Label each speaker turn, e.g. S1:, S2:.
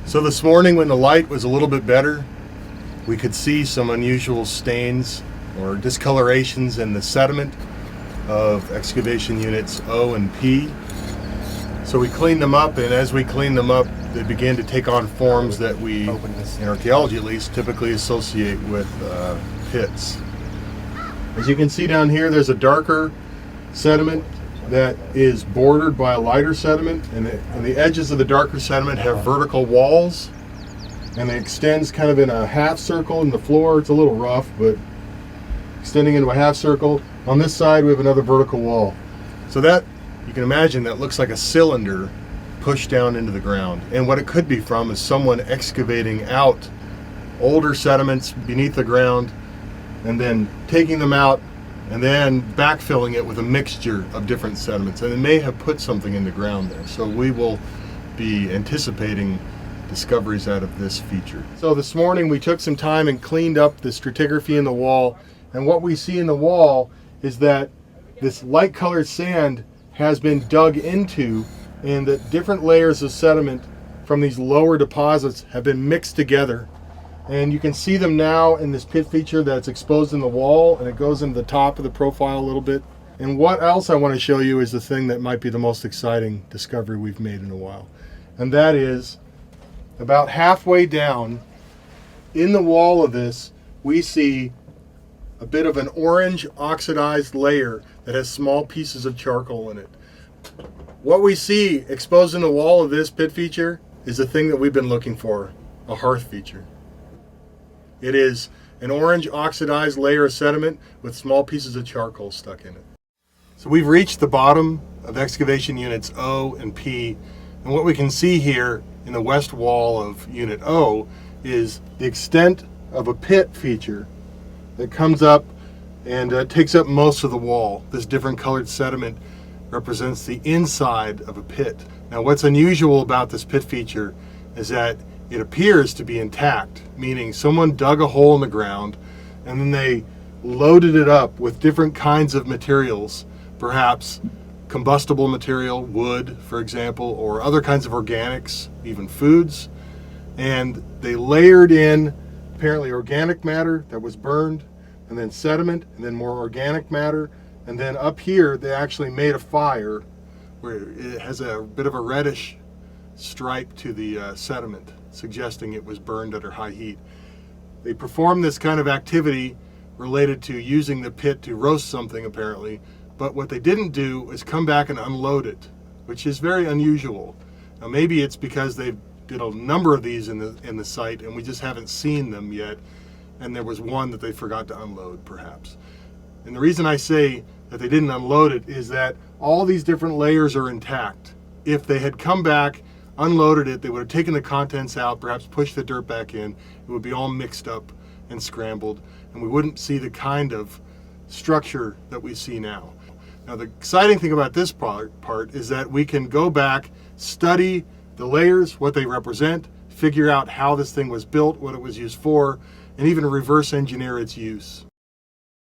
S1: So this morning when the light was a little bit better, we could see some unusual stains or discolorations in the sediment of excavation units O and P. So we cleaned them up, and as we cleaned them up, they began to take on forms that we, in archaeology at least, typically associate with pits. As you can see down here, there's a darker sediment that is bordered by a lighter sediment, and the edges of the darker sediment have vertical walls, and it extends kind of in a half circle in the floor. It's a little rough, but extending into a half circle. On this side we have another vertical wall. So that, you can imagine, that looks like a cylinder pushed down into the ground, and what it could be from is someone excavating out older sediments beneath the ground and then taking them out and then backfilling it with a mixture of different sediments, and it may have put something in the ground there. So we will be anticipating discoveries out of this feature. So this morning we took some time and cleaned up the stratigraphy in the wall, and what we see in the wall is that this light colored sand has been dug into, and that different layers of sediment from these lower deposits have been mixed together. And you can see them now in this pit feature that's exposed in the wall, and it goes into the top of the profile a little bit. And what else I want to show you is the thing that might be the most exciting discovery we've made in a while. And that is, about halfway down in the wall of this, we see a bit of an orange oxidized layer that has small pieces of charcoal in it. What we see exposed in the wall of this pit feature is the thing that we've been looking for, a hearth feature. It is an orange oxidized layer of sediment with small pieces of charcoal stuck in it. So we've reached the bottom of excavation units O and P, and what we can see here in the west wall of unit O is the extent of a pit feature that comes up and takes up most of the wall. This different colored sediment represents the inside of a pit. Now what's unusual about this pit feature is that it appears to be intact, meaning someone dug a hole in the ground and then they loaded it up with different kinds of materials, perhaps combustible material, wood for example, or other kinds of organics, even foods, and they layered in apparently organic matter that was burned, and then sediment, and then more organic matter, and then up here they actually made a fire where it has a bit of a reddish stripe to the sediment, suggesting it was burned under high heat. They performed this kind of activity related to using the pit to roast something apparently, but what they didn't do is come back and unload it, which is very unusual. Now maybe it's because they did a number of these in the site and we just haven't seen them yet, and there was one that they forgot to unload perhaps. And the reason I say that they didn't unload it is that all these different layers are intact. If they had come back, unloaded it, they would have taken the contents out, perhaps pushed the dirt back in, it would be all mixed up and scrambled, and we wouldn't see the kind of structure that we see now. Now the exciting thing about this part is that we can go back, study the layers, what they represent, figure out how this thing was built, what it was used for, and even reverse engineer its use.